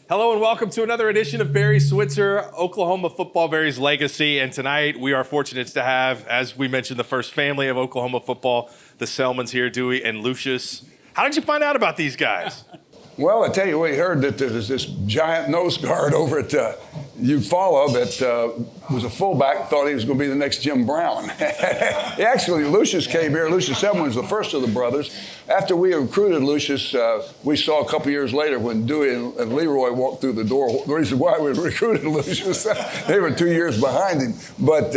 Hello and welcome to another edition of Barry Switzer, Oklahoma Football Barry's Legacy. And tonight we are fortunate to have, as we mentioned, the first family of Oklahoma football, the Selmons here, Dewey and Lucius. How did you find out about these guys? Well, I tell you, we heard that there's this giant nose guard over at Eufaula that was a fullback, thought he was going to be the next Jim Brown. Actually, Lucius came here. Lucius Selmon was the first of the brothers. After we recruited Lucius, we saw a couple years later when Dewey and Leroy walked through the door, the reason why we recruited Lucius, they were 2 years behind him. But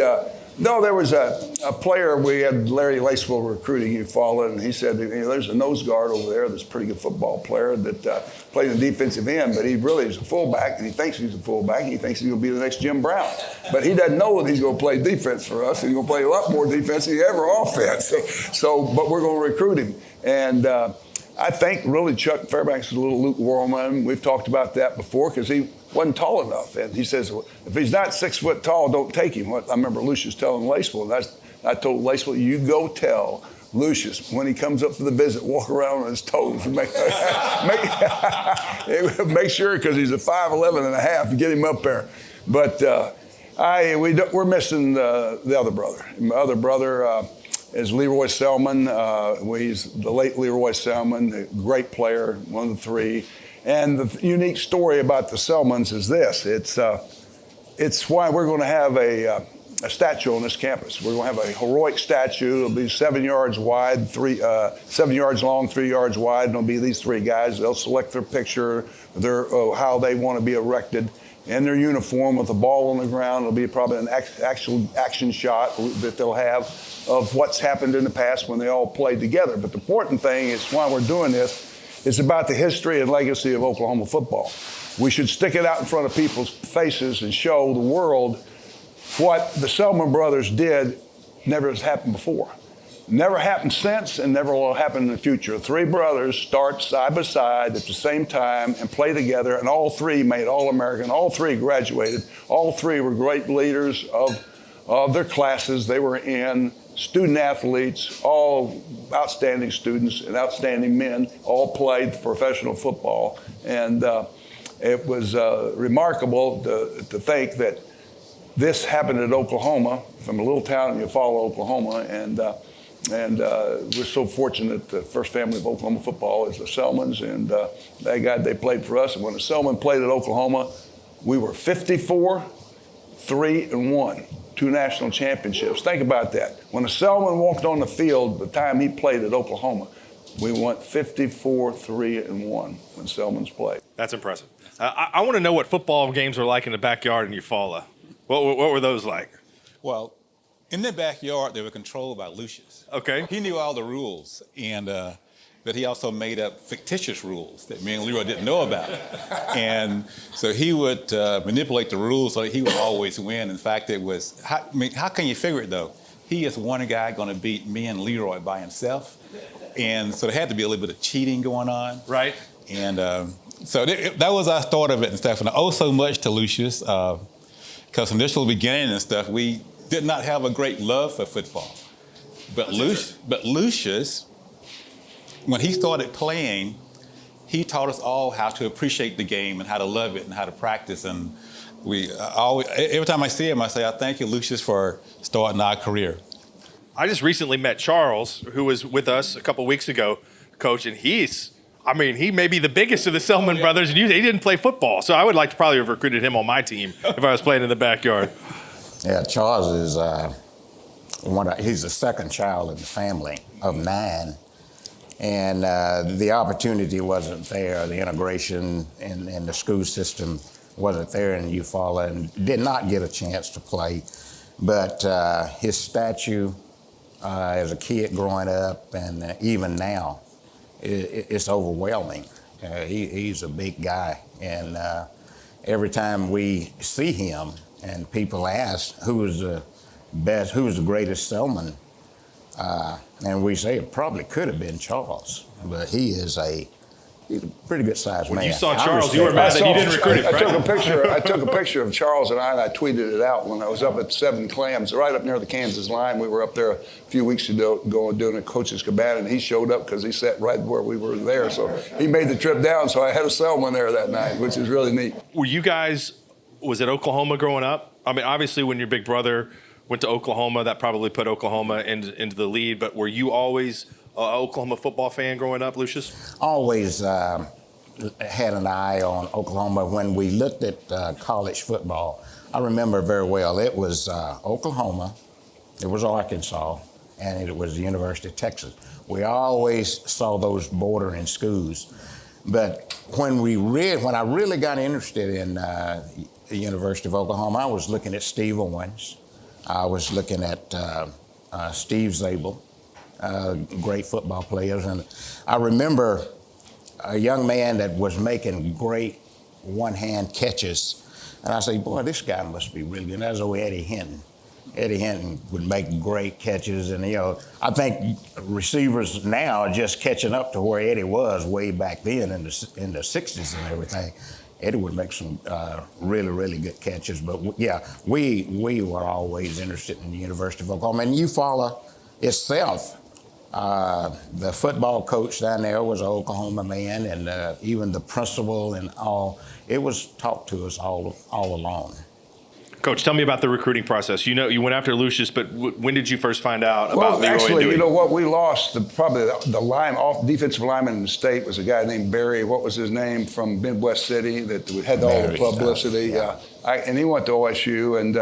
no, there was a player, we had Larry Laceville recruiting Eufaula, and he said, there's a nose guard over there that's a pretty good football player that played in the defensive end, but he really is a fullback, and he thinks he's a fullback, and he thinks he's going to be the next Jim Brown. But he doesn't know that he's going to play defense for us. He's going to play a lot more defense than he ever offense. But we're going to recruit him. And I think really Chuck Fairbanks is a little lukewarm on him. We've talked about that before because he wasn't tall enough. And he says, well, if he's not 6 foot tall, don't take him. I remember Lucius telling Laceville, and I told Laceville, you go tell Lucius when he comes up for the visit, walk around on his toes and make sure, because he's a 5'11" and a half, get him up there. But we're missing the other brother. My other brother is Leroy Selmon. He's the late Leroy Selmon, a great player, one of the three. And the unique story about the Selmons is this. It's why we're going to have a statue on this campus. We're going to have a heroic statue. It'll be 7 yards wide, 7 yards long, 3 yards wide. And it'll be these three guys. They'll select their picture, how they want to be erected in their uniform with the ball on the ground. It'll be probably an actual action shot that they'll have of what's happened in the past when they all played together. But the important thing is why we're doing this. It's about the history and legacy of Oklahoma football. We should stick it out in front of people's faces and show the world what the Selmon brothers did never has happened before. Never happened since and never will happen in the future. Three brothers start side by side at the same time and play together, and all three made All-American. All three graduated. All three were great leaders of their classes they were in. Student athletes, all outstanding students and outstanding men, all played professional football. And it was remarkable to think that this happened at Oklahoma, from a little town in Eufaula, Oklahoma. And we're so fortunate the first family of Oklahoma football is the Selmons. And they played for us. And when the Selmon played at Oklahoma, we were 54-3-1. 2 national championships. Think about that. When a Selmon walked on the field, the time he played at Oklahoma, we went 54-3-1 when Selmons played. That's impressive. I want to know what football games are like in the backyard in Eufaula. What were those like? Well, in the backyard, they were controlled by Lucius. Okay. He knew all the rules, but he also made up fictitious rules that me and Leroy didn't know about. And so he would manipulate the rules so he would always win. In fact, it was, how can you figure it though? He is one guy going to beat me and Leroy by himself. And so there had to be a little bit of cheating going on. Right. And so that was our thought of it and stuff. And I owe so much to Lucius because from initial beginning and stuff, we did not have a great love for football. But Lucius, when he started playing, he taught us all how to appreciate the game and how to love it and how to practice. And every time I see him, I say, I thank you, Lucius, for starting our career. I just recently met Charles, who was with us a couple weeks ago, Coach, and he may be the biggest of the Selmon brothers, and he didn't play football. So I would like to probably have recruited him on my team if I was playing in the backyard. Yeah, Charles is he's the second child in the family of 9. And the opportunity wasn't there. The integration in the school system wasn't there in Eufaula, and did not get a chance to play. But his statue as a kid growing up, and even now, it's overwhelming. He's a big guy, and every time we see him, and people ask who's the greatest Selmon. And we say it probably could have been Charles, but he is a he's a pretty good sized man. When you saw I Charles, you were respect mad that he didn't recruit him, I right? took a picture of Charles and I tweeted it out when I was up at Seven Clams, right up near the Kansas line. We were up there a few weeks ago doing a coach's cabana, and he showed up because he sat right where we were there. So he made the trip down, so I had a Selmon there that night, which is really neat. Were you guys, was it Oklahoma growing up? I mean, obviously when your big brother went to Oklahoma, that probably put Oklahoma into the lead, but were you always an Oklahoma football fan growing up, Lucius? Always had an eye on Oklahoma. When we looked at college football, I remember very well, it was Oklahoma, it was Arkansas, and it was the University of Texas. We always saw those bordering schools. But when I really got interested in the University of Oklahoma, I was looking at Steve Owens. I was looking at Steve Zabel, great football players. And I remember a young man that was making great one-hand catches. And I said, boy, this guy must be really good. And that was old Eddie Hinton. Eddie Hinton would make great catches. And, I think receivers now are just catching up to where Eddie was way back then in the 60s and everything. Eddie would make some really, really good catches. But, we were always interested in the University of Oklahoma. And Eufaula itself, the football coach down there was an Oklahoma man, and even the principal and all, it was taught to us all along. Coach, tell me about the recruiting process. You went after Lucius, but when did you first find out about Leroy? Actually, and Dewey? what we lost, probably the defensive lineman in the state was a guy named Barry. What was his name, from Midwest City that had all the publicity? Yeah. And he went to OSU, and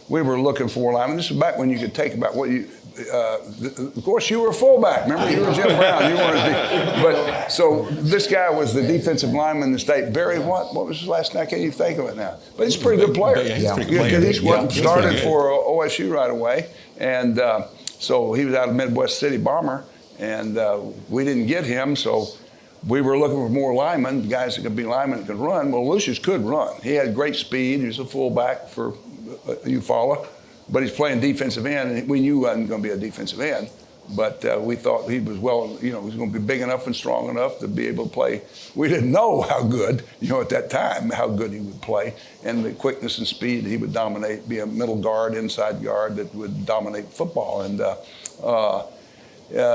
we were looking for linemen. This is back when you could take about what you. Of course, you were a fullback. Remember, you were Jim Brown. You weren't. But so this guy was the defensive lineman in the state. Barry, what was his last name? I can't even think of it now. But he's a pretty good player. Yeah, he's a pretty good player. He started for OSU right away, and so he was out of Midwest City Bomber, and we didn't get him. So we were looking for more linemen, guys that could be linemen that could run. Well, Lucius could run. He had great speed. He was a fullback for Eufaula. But he's playing defensive end, and we knew he wasn't going to be a defensive end. But we thought he was he was going to be big enough and strong enough to be able to play. We didn't know how good, at that time, how good he would play. And the quickness and speed, he would dominate, be a middle guard, inside guard that would dominate football. And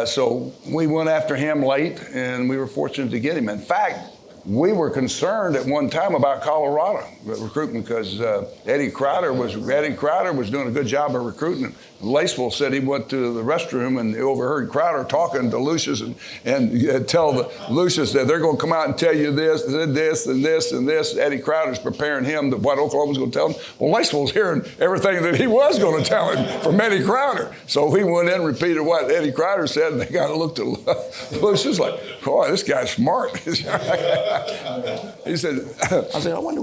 so we went after him late, and we were fortunate to get him. In fact, we were concerned at one time about Colorado recruitment because Eddie Crowder was doing a good job of recruiting. Laceville said he went to the restroom and he overheard Crowder talking to Lucius and tell Lucius that they're going to come out and tell you this and this and this and this. Eddie Crowder's preparing him to what Oklahoma's going to tell him. Well, Laceville's hearing everything that he was going to tell him from Eddie Crowder. So he went in and repeated what Eddie Crowder said, and they kind of looked at Lucius like, boy, this guy's smart. He said, I said, I wonder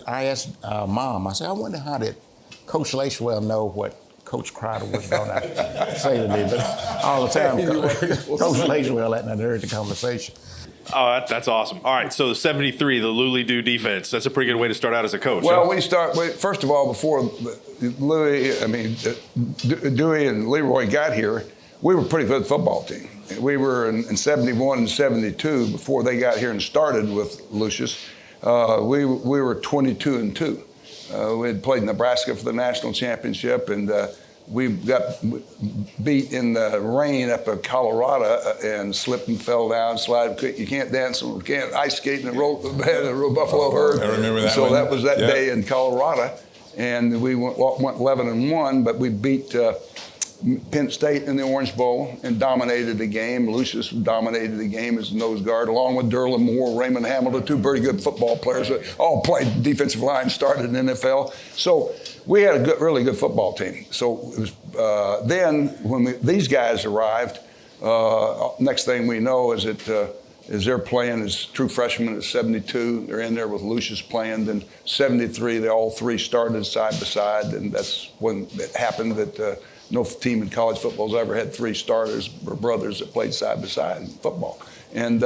I asked Mom, I said, I wonder how did Coach Lacewell know what Coach Crowder was going to say to me, but all the time, Coach Lacewell hadn't heard the conversation. Oh, that's awesome. All right, so 73, the Lully-Doo defense. That's a pretty good way to start out as a coach. Well, huh? First of all, before Dewey and Leroy got here, we were a pretty good football team. We were in 71 and 72 before they got here and started with Lucius. We were 22-2. We had played Nebraska for the national championship, and we got beat in the rain up in Colorado and slipped and fell down, slide. You can't dance, you can't ice skate in the Buffalo Herd. I remember that. So one. that was that day in Colorado, and we went 11-1, but we beat Penn State in the Orange Bowl and dominated the game. Lucius dominated the game as nose guard, along with Derlin Moore, Raymond Hamilton, two very good football players that all played defensive line, started in the NFL. So we had a really good football team. So it was, then when these guys arrived, next thing we know is that they're playing as true freshmen at 72. They're in there with Lucius playing. Then 73, they all three started side by side, and that's when it happened that no team in college football has ever had three starters or brothers that played side by side in football. And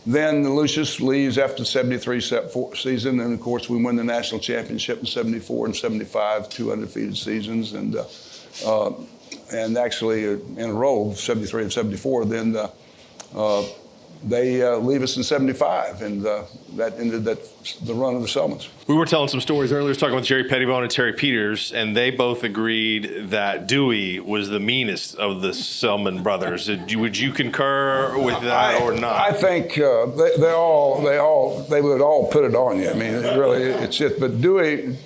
then Lucius leaves after the 73 season, and of course we win the national championship in 74 and 75, two undefeated seasons, and actually in a row, 73 and 74. Then they leave us in '75, and that ended the run of the Selmons. We were telling some stories earlier. I was talking with Jerry Pettibone and Terry Peters, and they both agreed that Dewey was the meanest of the Selmon brothers. Would you concur with that or not? I think they would all put it on you. I mean, it's just. But Dewey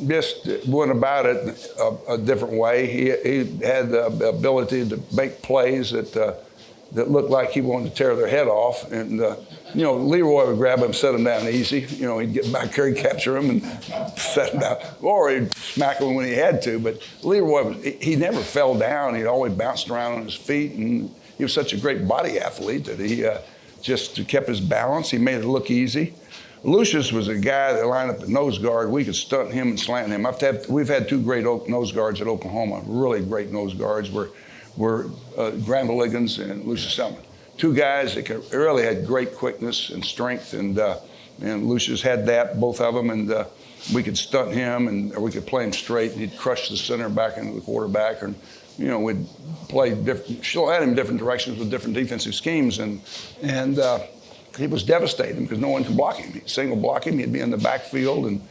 just went about it a different way. He had the ability to make plays that looked like he wanted to tear their head off. And, Leroy would grab him, set him down easy. He'd get back there and capture him and set him down. Or he'd smack him when he had to. But Leroy, he never fell down. He'd always bounced around on his feet. And he was such a great body athlete that he just kept his balance. He made it look easy. Lucius was a guy that lined up at nose guard. We could stunt him and slant him. We've had two great nose guards at Oklahoma, really great nose guards. Were Granville Liggins and Lucius Selmon. Two guys that really had great quickness and strength, and Lucius had that, both of them, and we could stunt him, or we could play him straight, and he'd crush the center back into the quarterback, and we'd play different, still had him different directions with different defensive schemes, and he was devastating because no one could block him. He'd single block him, he'd be in the backfield and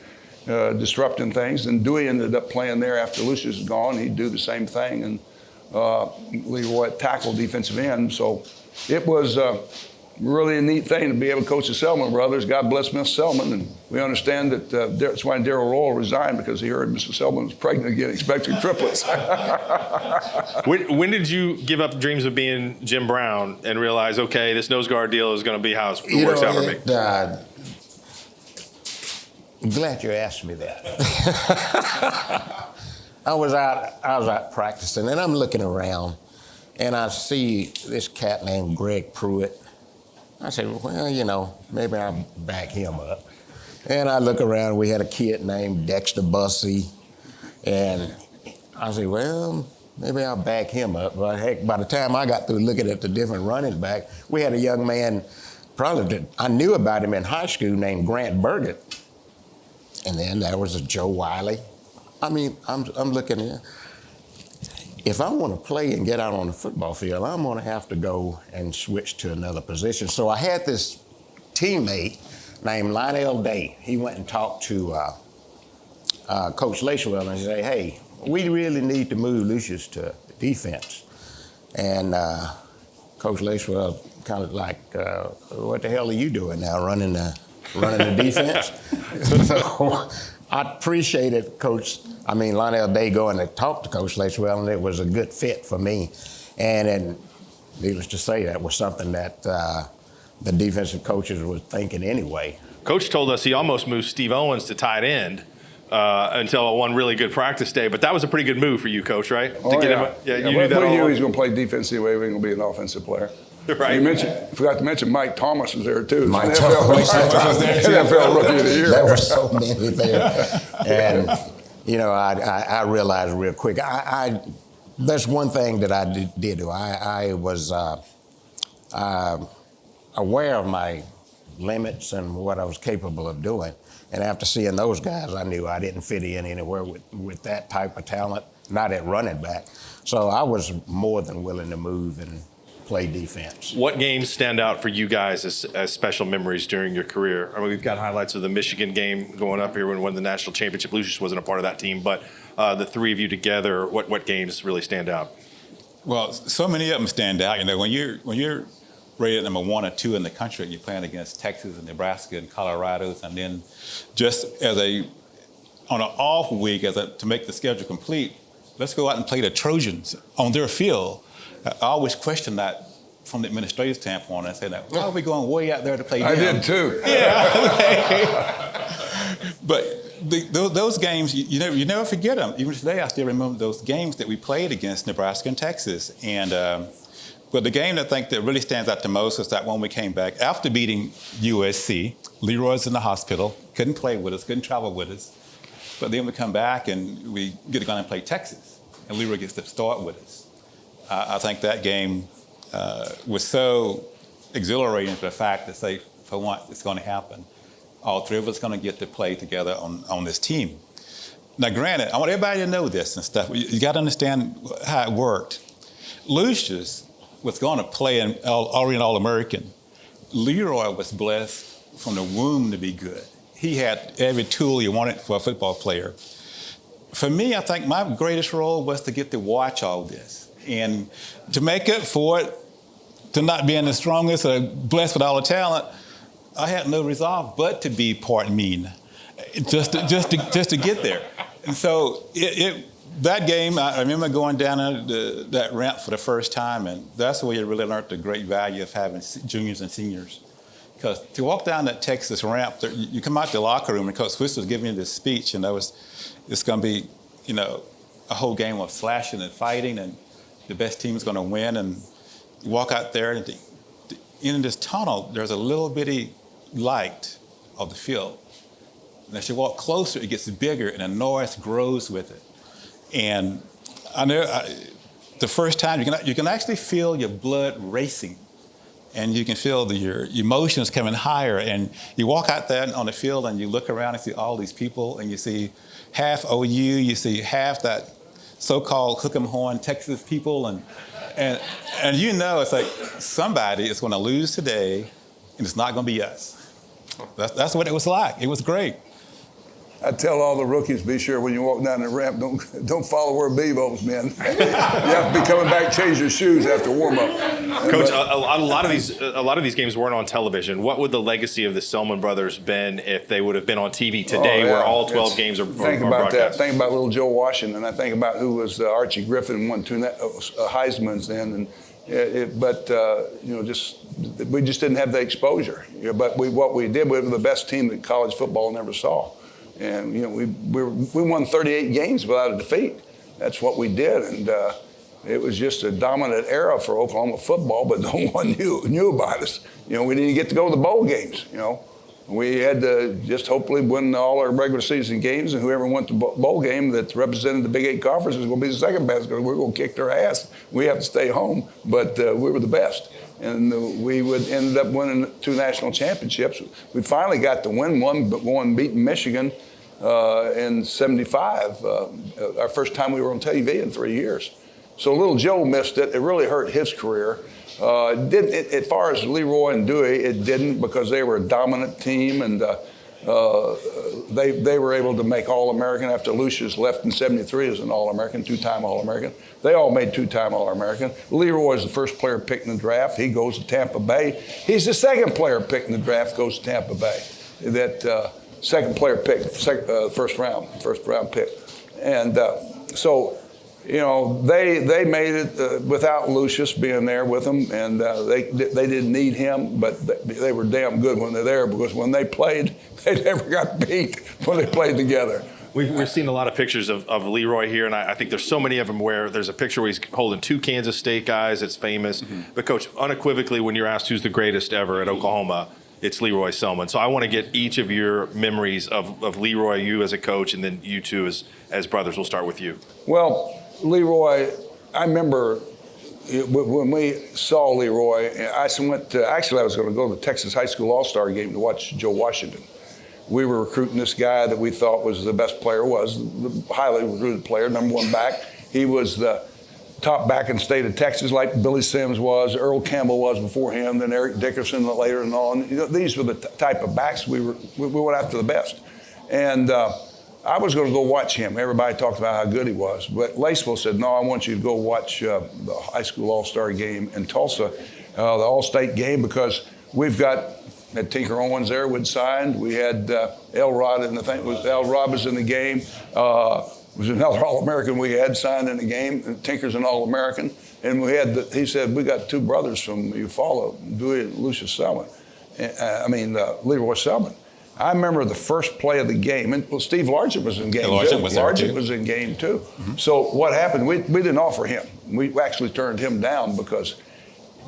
disrupting things, and Dewey ended up playing there after Lucius was gone. He'd do the same thing, and Leroy tackle defensive end. So it was really a neat thing to be able to coach the Selmon brothers. God bless Mr. Selmon. And we understand that that's why Darrell Royal resigned, because he heard Mr. Selmon was pregnant again, expecting triplets. When did you give up dreams of being Jim Brown and realize, okay, this nose guard deal is going to be how it works out for me? I'm glad you asked me that. I was out practicing, and I'm looking around, and I see this cat named Greg Pruitt. I said, well, maybe I'll back him up. And I look around, we had a kid named Dexter Bussey, and I said, well, maybe I'll back him up. But heck, by the time I got through looking at the different running back, we had a young man, I knew about him in high school, named Grant Burgett. And then there was a Joe Wiley. I mean, I'm looking at, if I want to play and get out on the football field, I'm going to have to go and switch to another position. So I had this teammate named Lionel Day. He went and talked to Coach Lacewell and said, hey, we really need to move Lucius to defense. And Coach Lacewell kind of like, what the hell are you doing now, running the defense? So I appreciated Lionel Day going to talk to Coach Lacewell, and it was a good fit for me. And needless to say, that was something that the defensive coaches were thinking anyway. Coach told us he almost moved Steve Owens to tight end until one really good practice day, but that was a pretty good move for you, Coach, right? Oh, to get yeah. Him, you knew that all he along. was going to play defense anyway. We were going to be an offensive player. Right. Forgot to mention Mike Thomas was there too. Mike Thomas was there too. NFL Rookie of the Year. There were so many there. And, I realized real quick, that's one thing that I did do. I was aware of my limits and what I was capable of doing. And after seeing those guys, I knew I didn't fit in anywhere with that type of talent, not at running back. So I was more than willing to move and play defense. What games stand out for you guys as special memories during your career? I mean, we've got highlights of the Michigan game going up here when we won the national championship. Lucius wasn't a part of that team, but the three of you together, what games really stand out? Well, so many of them stand out. When you're rated number 1 or 2 in the country, you're playing against Texas and Nebraska and Colorado, and then just on an off week to make the schedule complete, let's go out and play the Trojans on their field. I always question that from the administrative standpoint. I say that, why are we going way out there to play them? I did too. Yeah. But those games, you never forget them. Even today, I still remember those games that we played against Nebraska and Texas. And but the game I think that really stands out the most is that when we came back after beating USC. Leroy's in the hospital, couldn't play with us, couldn't travel with us. But then we come back and we get to go and play Texas, and Leroy gets to start with us. I think that game was so exhilarating for the fact that, say, for once, it's going to happen. All three of us are going to get to play together on this team. Now, granted, I want everybody to know this and stuff. You got to understand how it worked. Lucius was going to play in already an All-American. Leroy was blessed from the womb to be good. He had every tool you wanted for a football player. For me, I think my greatest role was to get to watch all this. And to make up for it, to not being the strongest or blessed with all the talent, I had no resolve but to be part mean, just to get there. And so that game, I remember going down that ramp for the first time, and that's where you really learned the great value of having juniors and seniors. Because to walk down that Texas ramp, you come out the locker room, and Coach Switzer was giving you this speech, and it's going to be, a whole game of slashing and fighting, and the best team is going to win. And you walk out there, and in this tunnel, there's a little bitty light of the field. And as you walk closer, it gets bigger, and the noise grows with it. And I know the first time you can actually feel your blood racing, and you can feel your emotions coming higher. And you walk out there on the field, and you look around and see all these people, and you see half OU, you see half that so-called hook 'em horn Texas people, and it's like somebody is going to lose today, and it's not going to be us. That's what it was like. It was great. I tell all the rookies, be sure when you walk down the ramp, don't follow where Bevo's, man. You have to be coming back, change your shoes after warm up. Coach, a lot of these games weren't on television. What would the legacy of the Selmon brothers been if they would have been on TV today, where all 12 games are Think about broadcast? that. Think about little Joe Washington. I think about who was Archie Griffin, won 2 Heisman's then, we just didn't have the exposure. But what we did, we were the best team that college football never saw. And we won 38 games without a defeat. That's what we did, and it was just a dominant era for Oklahoma football. But no one knew about us. We didn't get to go to the bowl games. We had to just hopefully win all our regular season games, and whoever went to bowl game that represented the Big 8 conference was going to be the second best, because we're going to kick their ass. We have to stay home, but we were the best. And we would end up winning 2 national championships. We finally got to win one, beating Michigan in '75, our first time we were on TV in 3 years. So little Joe missed it. It really hurt his career. As far as Leroy and Dewey, it didn't, because they were a dominant team, and they were able to make All-American after Lucius left in '73 as an All-American, 2-time All-American. They all made 2-time All-American. Leroy is the first player picked in the draft. He goes to Tampa Bay. He's the second player picked in the draft, goes to Tampa Bay. That second player picked, first round pick. And they made it without Lucius being there with them, and they didn't need him, but they were damn good when they're there, because when they played, they never got beat when they played together. We've seen a lot of pictures of Leroy here, and I think there's so many of them where there's a picture where he's holding 2 Kansas State guys. It's famous. Mm-hmm. But, Coach, unequivocally, when you're asked who's the greatest ever at Oklahoma, it's Leroy Selmon. So I want to get each of your memories of Leroy, you as a coach, and then you two as brothers. We'll start with you. Well, Leroy, I remember when we saw Leroy, I was going to go to the Texas High School All-Star game to watch Joe Washington. We were recruiting this guy that we thought was the best player, the highly recruited player, number 1 back. He was the top back in the state of Texas, like Billy Sims was, Earl Campbell was before him, then Eric Dickerson later and on. These were the type of backs we went after the best. And I was going to go watch him. Everybody talked about how good he was. But Laceville said, no, I want you to go watch the high school all-star game in Tulsa, the all-state game, because we've had Tinker Owens there, we'd signed. We had Elrod in the thing. Elrod was in the game. Was another All-American we had signed in the game. And Tinker's an All-American. And he said, we got 2 brothers from Eufaula, Dewey and Lucius Selmon. Leroy Selmon. I remember the first play of the game, and Steve Largent was in game too. Largent was in game too. Mm-hmm. So what happened, we didn't offer him. We actually turned him down because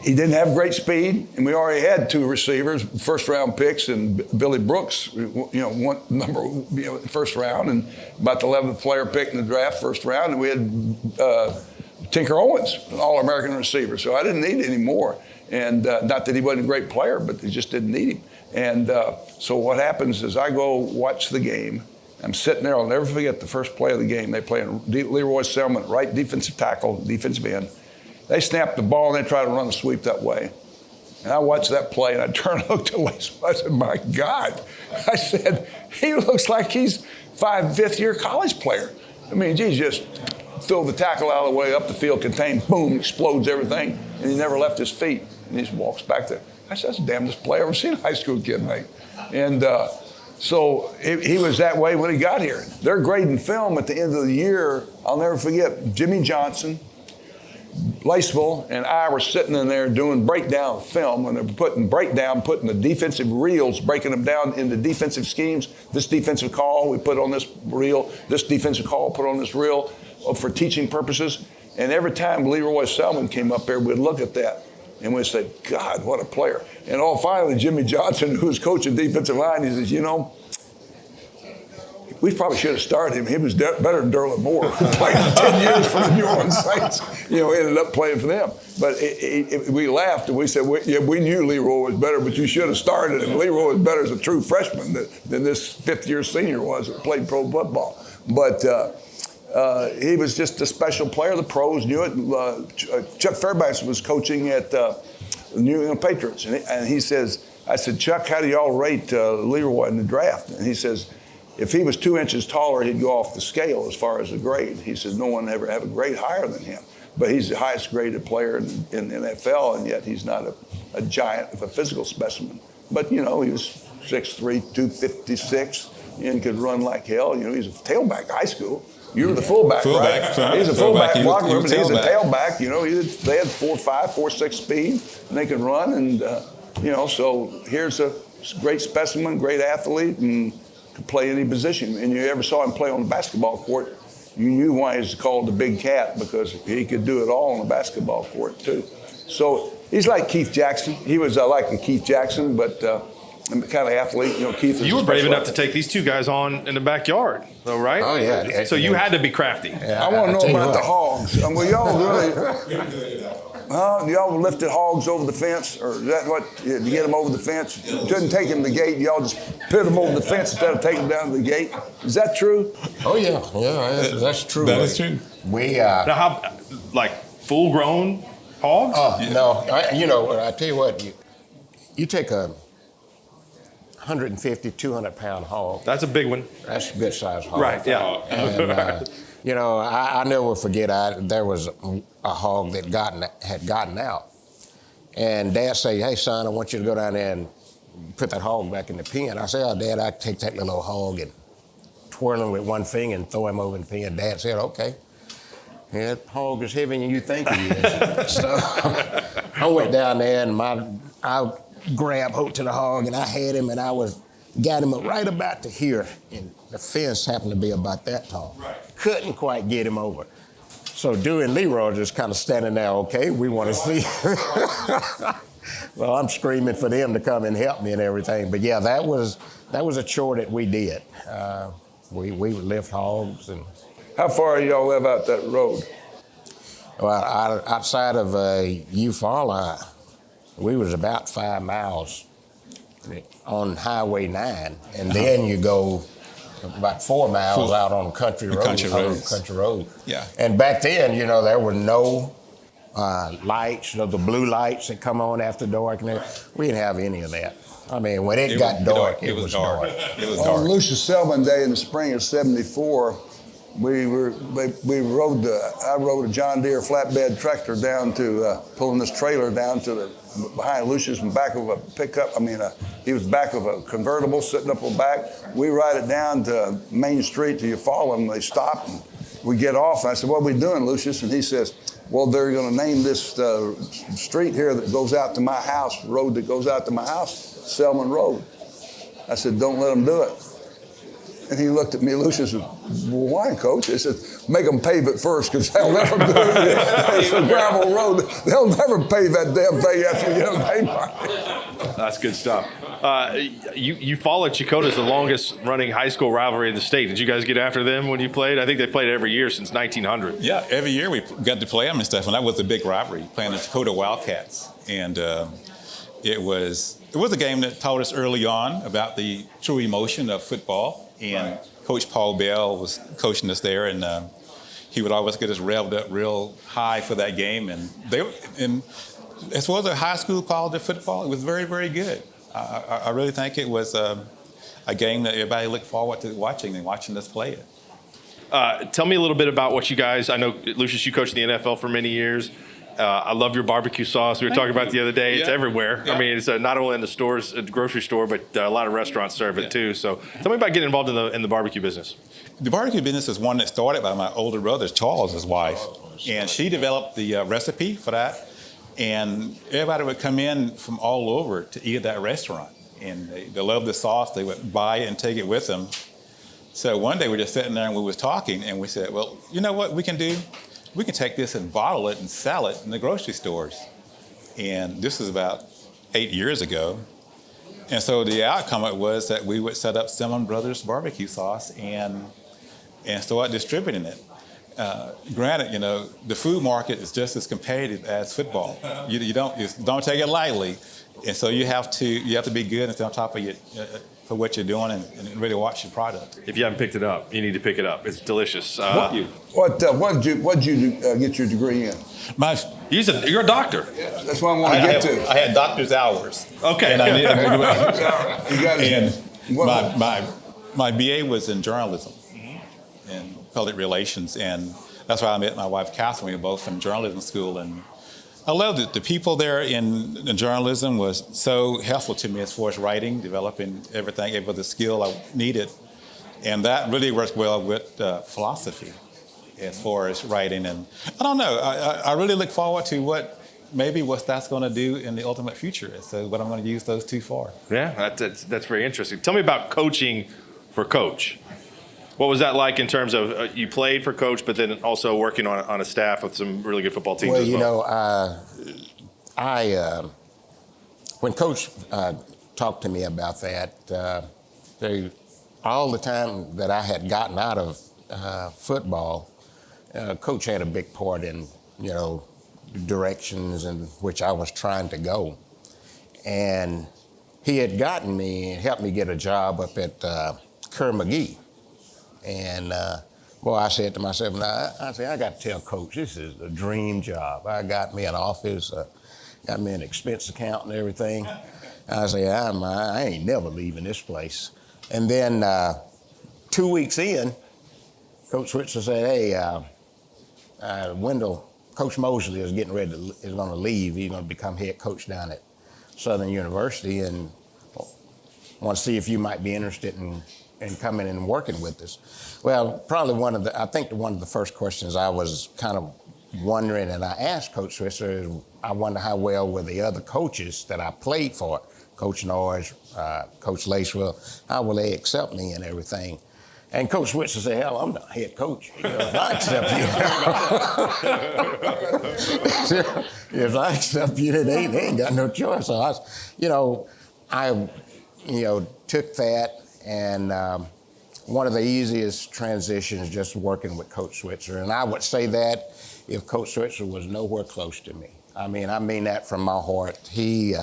he didn't have great speed, and we already had 2 receivers, first-round picks, and Billy Brooks, first round, and about the 11th player picked in the draft, first round, and we had Tinker Owens, an All-American receiver. So I didn't need any more, and not that he wasn't a great player, but they just didn't need him. And so what happens is I go watch the game. I'm sitting there. I'll never forget the first play of the game. They play Leroy Selmon, right defensive tackle, defensive end. They snapped the ball and they tried to run the sweep that way. And I watched that play and I turned and looked at Lace. I said, my God. I said, he looks like he's fifth-year college player. I mean, geez, just throw the tackle out of the way, up the field, contained, boom, explodes everything. And he never left his feet. And he just walks back there. I said, that's the damnedest play I've ever seen a high school kid make. And so he was that way when he got here. They're grading film at the end of the year. I'll never forget, Jimmy Johnson, Laceville, and I were sitting in there doing breakdown film when they were putting the defensive reels, breaking them down into defensive schemes. This defensive call we put on this reel, this defensive call put on this reel for teaching purposes. And every time Leroy Selmon came up there, we'd look at that and we'd say, God, what a player. And finally, Jimmy Johnson, who was coaching defensive line, he says, we probably should have started him. He was better than Derlin Moore, who played 10 years for the New Orleans Saints. Ended up playing for them. But we laughed and we said, we knew Leroy was better, but you should have started him. Leroy was better as a true freshman than this fifth-year senior was that played pro football. But he was just a special player. The pros knew it. Chuck Fairbanks was coaching at the New England Patriots. And he says, I said, Chuck, how do y'all rate Leroy in the draft? And he says, if he was 2 inches taller, he'd go off the scale as far as the grade. He says, no one ever have a grade higher than him. But he's the highest graded player in the NFL, and yet he's not a giant of a physical specimen. But, he was 6'3", 256, and could run like hell. He's a tailback high school. You were the fullback, right? He's a fullback blocker, but he's a tailback. They had 4.5, 4.6 speed, and they could run. And, so here's a great specimen, great athlete, and could play any position. And you ever saw him play on the basketball court, you knew why he's called the Big Cat, because he could do it all on the basketball court, too. So he's like Keith Jackson. He was like a Keith Jackson, but kind of athlete. Keith. You were brave enough to take these two guys on in the backyard, though, right? Oh, yeah. So you had to be crafty. Yeah, I want to know about the hogs. Well, y'all really... y'all lifted hogs over the fence, or is that what, to get them over the fence? Didn't take them to the gate, y'all just put them over the fence instead of taking them down to the gate? Is that true? Oh, yeah, that's true. That is true. We, now, how, like, full-grown hogs? No, I tell you what, you take a 150, 200-pound hog. That's a big one. That's a good-sized hog. Right, yeah. And, I never forget, there was a hog that had gotten out. And Dad said, hey, son, I want you to go down there and put that hog back in the pen. I said, oh, Dad, I take that little hog and twirl him with one finger and throw him over in the pen. Dad said, okay. Yeah, that hog is heavier than you think he is. So I went down there and I grabbed hold to the hog and I had him and got him right about to here. And the fence happened to be about that tall. Right. Couldn't quite get him over. So Dewey and Leroy just kind of standing there, okay, we want to see. Well, I'm screaming for them to come and help me and everything. But yeah, that was a chore that we did. We would lift hogs. And How far do y'all live out that road? well, outside of Eufaula, we was about 5 miles on Highway 9. And then you go about 4 miles out on Country Road. Country Road. Yeah. And back then, there were no lights, the blue lights that come on after dark. And we didn't have any of that. I mean, when it got dark, it was dark. It was On dark. Lucius Selmon Day in the spring of '74, I rode a John Deere flatbed tractor down to, pulling this trailer down to behind Lucius in back of a pickup. He was back of a convertible sitting up on back. We ride it down to Main Street to Eufaula, and they stop and we get off. And I said, what are we doing, Lucius? And he says, well, they're going to name this street here that goes out to my house, road that goes out to my house, Selmon Road. I said, don't let them do it. And he looked at me, Lucius, and said, well, why, Coach? I said, make them pave it first, because they'll never do it. It's a gravel road. They'll never pave that damn thing after you get a name on it. That's good stuff. You followed Checotah as the longest running high school rivalry in the state. Did you guys get after them when you played? I think they played every year since 1900. Yeah, every year we got to play them and stuff, and that was a big rivalry, playing the Checotah Wildcats. And it was a game that taught us early on about the true emotion of football. And Coach Paul Bell was coaching us there, and he would always get us revved up real high for that game. And as far as high school college football, it was very, very good. I really think it was a game that everybody looked forward to watching us play it. Tell me a little bit about what you guys. I know, Lucius, you coached in the NFL for many years. I love your barbecue sauce. We were talking about it the other day. It's everywhere. Yeah. I mean, it's not only in the stores, at the grocery store, but a lot of restaurants serve it too. So tell me about getting involved in the barbecue business. The barbecue business is one that started by my older brother, Charles' wife. And she developed the recipe for that. And everybody would come in from all over to eat at that restaurant. And they loved the sauce. They would buy it and take it with them. So one day we were just sitting there and we was talking, and we said, well, you know what we can do? We can take this and bottle it and sell it in the grocery stores. And this was about 8 years ago. And so the outcome of it was that we would set up Selmon Brothers barbecue sauce and start distributing it. Granted, the food market is just as competitive as football. You don't take it lightly, and so you have to be good and stay on top of you for what you're doing and really watch your product. If you haven't picked it up, you need to pick it up. It's delicious. What did you get your degree in? You're a doctor. That's what I want to get to. I had doctor's hours. Okay. And my BA was in journalism and public relations, and that's why I met my wife Catherine. We were both from journalism school, and I loved it. The people there in journalism was so helpful to me as far as writing, developing everything, the skill I needed. And that really worked well with philosophy as far as writing. And I don't know, I really look forward to what that's going to do in the ultimate future. So what I'm going to use those two for. Yeah, that's very interesting. Tell me about coaching for Coach. What was that like in terms of you played for Coach, but then also working on a staff with some really good football teams as well? When Coach talked to me about that, all the time that I had gotten out of football, Coach had a big part in, directions in which I was trying to go. And he had gotten me and helped me get a job up at Kerr McGee. And I said to myself, I got to tell Coach, this is a dream job. I got me an office, got me an expense account and everything. I said, I ain't never leaving this place. And then 2 weeks in, Coach Switzer said, hey, Wendell, Coach Mosley is getting ready is going to leave. He's going to become head coach down at Southern University, and want to see if you might be interested in coming in and working with us. Well, probably one of the first questions I was kind of wondering, and I asked Coach Switzer, is I wonder how well were the other coaches that I played for, Coach Norris, Coach Lacewell, how will they accept me and everything? And Coach Switzer said, hell, I'm the head coach. If I accept you, they ain't got no choice. So I took that, and one of the easiest transitions just working with Coach Switzer. And I would say that if Coach Switzer was nowhere close to me. I mean that from my heart. He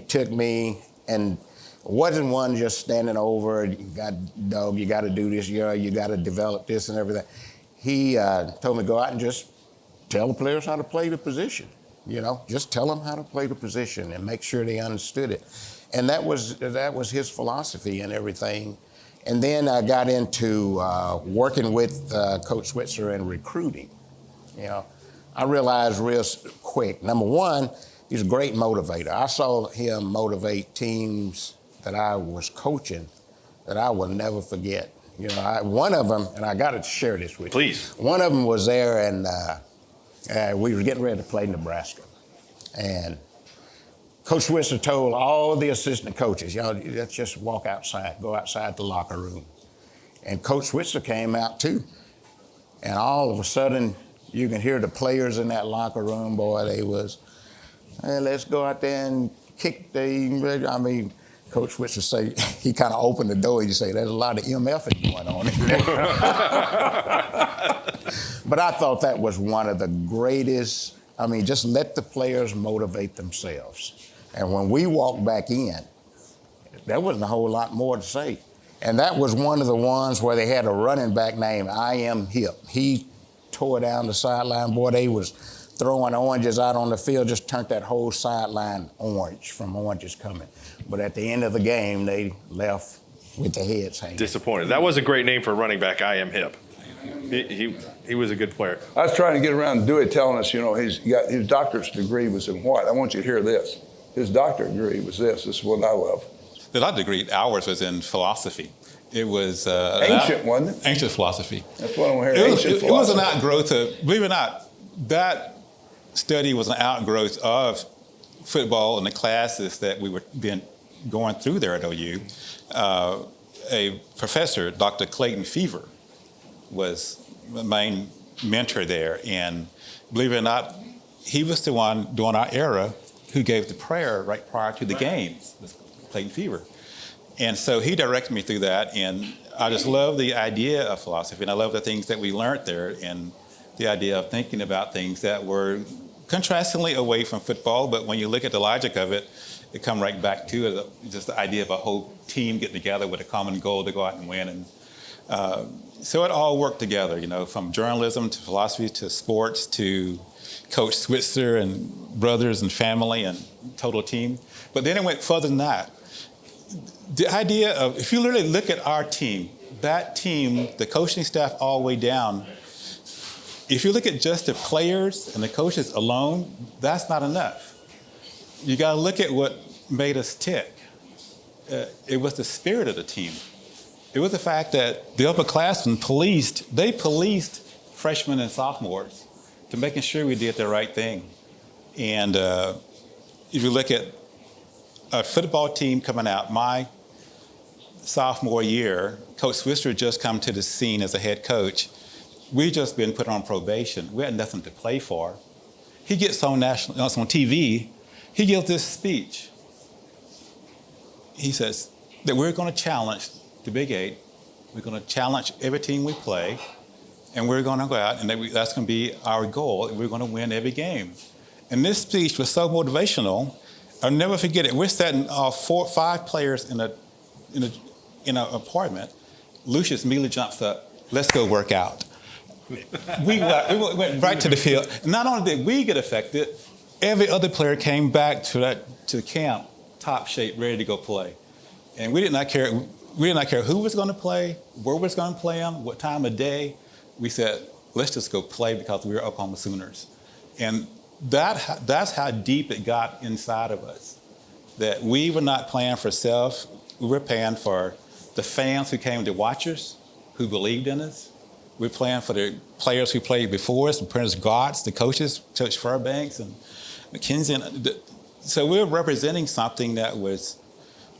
took me, and wasn't one just standing over, you got to do this, you got to develop this and everything. He told me to go out and just tell the players how to play the position. Just tell them how to play the position and make sure they understood it. And that was his philosophy and everything. And then I got into working with Coach Switzer and recruiting. I realized real quick, number one, he's a great motivator. I saw him motivate teams that I was coaching that I will never forget. One of them, and I got to share this with you. Please. One of them was there, and we were getting ready to play Nebraska. And Coach Switzer told all the assistant coaches, let's just go outside the locker room. And Coach Switzer came out too. And all of a sudden, you can hear the players in that locker room, boy, they was, hey, let's go out there and kick Coach Switzer say, he kind of opened the door and he said, there's a lot of MFing going on in there. But I thought that was one of the greatest, just let the players motivate themselves. And when we walked back in, there wasn't a whole lot more to say. And that was one of the ones where they had a running back named I Am Hip. He tore down the sideline. Boy, they was throwing oranges out on the field, just turned that whole sideline orange from oranges coming. But at the end of the game, they left with their heads hanging. Disappointed. That was a great name for a running back. I am hip. He was a good player. I was trying to get around to Dewey telling us, his doctorate degree was in what? I want you to hear this. His doctorate degree was this. This is what I love. The doctorate degree, ours was in philosophy. It was ancient, wasn't it? Ancient philosophy. That's what I want to hear. It was an outgrowth of, believe it or not, that study was an outgrowth of football and the classes that we were going through there at OU. A professor, Dr. Clayton Fever, was the main mentor there. And believe it or not, he was the one during our era who gave the prayer right prior to the games, Clayton Fever. And so he directed me through that, and I just love the idea of philosophy, and I love the things that we learned there, and the idea of thinking about things that were contrastingly away from football, but when you look at the logic of it, it comes right back to it, just the idea of a whole team getting together with a common goal to go out and win. And so it all worked together, from journalism to philosophy to sports to Coach Switzer and brothers and family and total team. But then it went further than that. The idea of, if you literally look at our team, that team, the coaching staff all the way down, if you look at just the players and the coaches alone, that's not enough. You got to look at what made us tick. It was the spirit of the team. It was the fact that the upperclassmen policed freshmen and sophomores to making sure we did the right thing. And if you look at a football team coming out, my sophomore year, Coach Switzer just come to the scene as a head coach. We just been put on probation. We had nothing to play for. He gets on TV. He gives this speech. He says that we're going to challenge the Big Eight. We're going to challenge every team we play, and we're going to go out, and that's going to be our goal. And we're going to win every game. And this speech was so motivational. I'll never forget it. We're sitting 4 or 5 players in an apartment. Lucius immediately jumps up. Let's go work out. We went right to the field. Not only did we get affected, every other player came back to camp, top shape, ready to go play. And we did not care. We did not care who was going to play, where was going to play them, what time of day. We said, let's just go play because we were Oklahoma Sooners. And that's how deep it got inside of us. That we were not playing for self. We were playing for the fans who came to watch us, who believed in us. We're playing for the players who played before us, the Prince Guards, the coaches, Coach Fairbanks and McKenzie. So we're representing something that was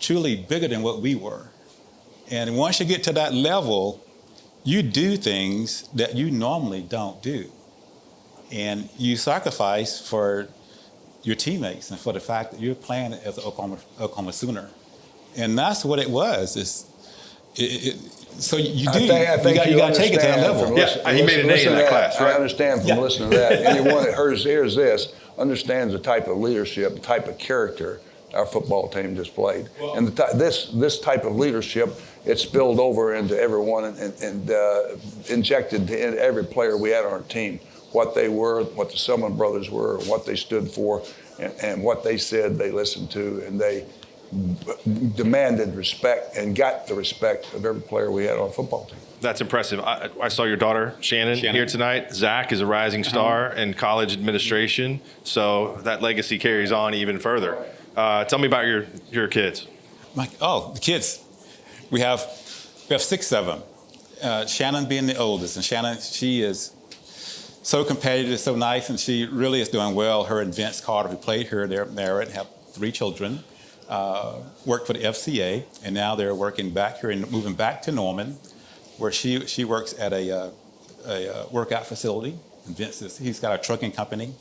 truly bigger than what we were. And once you get to that level, you do things that you normally don't do. And you sacrifice for your teammates and for the fact that you're playing as an Oklahoma Sooner. And that's what it was. So you got to take it to that level. He made an A in that class, right? I understand from listening to that. Anyone that hears this understands the type of leadership, the type of character our football team displayed. Well, and this type of leadership, it spilled over into everyone and injected into every player we had on our team. What they were, what the Selmon brothers were, what they stood for, and what they said they listened to, and they demanded respect and got the respect of every player we had on the football team. That's impressive. I saw your daughter, Shannon, here tonight. Zach is a rising star in college administration, so that legacy carries on even further. Tell me about your kids. The kids. We have 6 of them. Shannon being the oldest, and Shannon, she is so competitive, so nice, and she really is doing well. Her and Vince Carter, who played her, they're married, have 3 children, worked for the FCA, and now they're working back here and moving back to Norman, where she works at a workout facility. And Vince he's got a trucking company.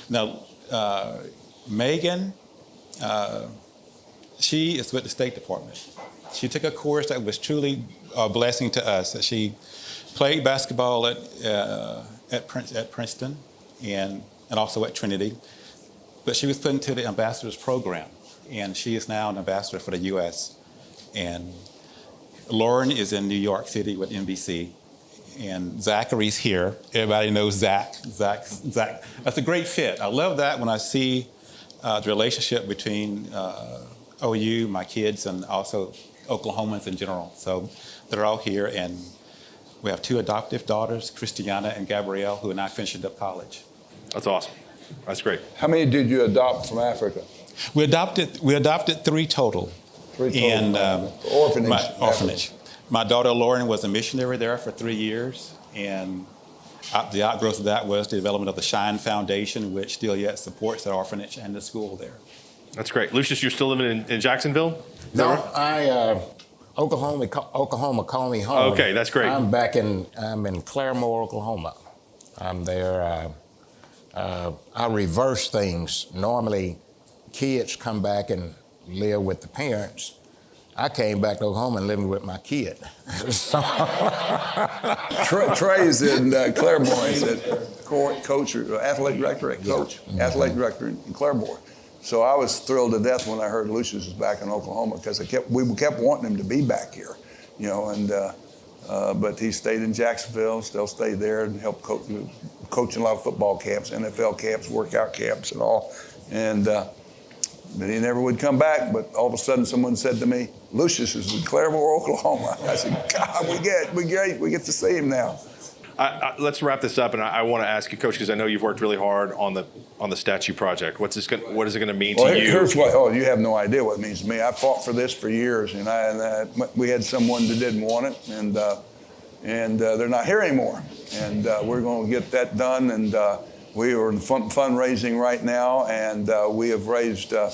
Now, Megan, she is with the State Department. She took a course that was truly a blessing to us. That she played basketball at Princeton and also at Trinity, but she was put into the ambassador's program, and she is now an ambassador for the U.S. And Lauren is in New York City with NBC, and Zachary's here. Everybody knows Zach. Zach. That's a great fit. I love that when I see the relationship between OU, my kids, and also Oklahomans in general. So they're all here, and we have 2 adoptive daughters, Christiana and Gabrielle, who are now finishing up college. That's awesome. That's great. How many did you adopt from Africa? We adopted 3 total. 3 total. And orphanage. My daughter Lauren was a missionary there for 3 years, and the outgrowth of that was the development of the Shine Foundation, which still yet supports the orphanage and the school there. That's great. Lucius, you're still living in Jacksonville? Is that right? Oklahoma called me home. Okay, that's great. I'm in Claremore, Oklahoma. I'm there. I reverse things. Normally, kids come back and live with the parents. I came back to Oklahoma and lived with my kid. Trey's in Claremore. He's a coach or athletic director at Coach, athletic director in Claremore. So I was thrilled to death when I heard Lucius was back in Oklahoma because we kept wanting him to be back here, you know. And but he stayed in Jacksonville, still stayed there and helped coaching a lot of football camps, NFL camps, workout camps, and all. And but he never would come back. But all of a sudden, someone said to me, "Lucius is in Claremore, Oklahoma." I said, "God, we get to see him now." Let's wrap this up, and I want to ask you, Coach, because I know you've worked really hard on the statue project. What is it going to mean to you? Here's what. Oh, you have no idea what it means to me. I fought for this for years, and we had someone that didn't want it, and they're not here anymore. And we're going to get that done. And we are in fundraising right now, and we have raised about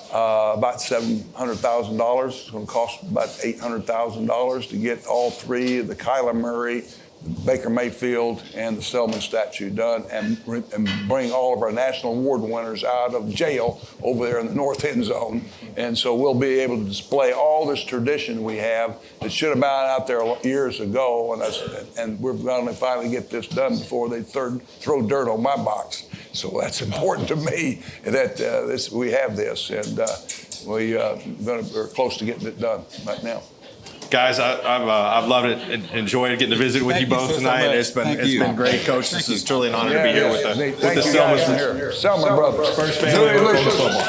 $700,000. It's going to cost about $800,000 to get all 3 of the Kyler Murray, Baker Mayfield, and the Selmon statue done, and bring all of our national award winners out of jail over there in the north end zone. And so we'll be able to display all this tradition we have that should have been out there years ago. And we're going to finally get this done before they throw dirt on my box. So that's important to me that we have this, and we're close to getting it done right now. Guys, I've loved it and enjoyed getting to visit with you both tonight. It's been great, Coach. This is truly an honor to be here with the Selmons. Selmon brothers. First family of Oklahoma football.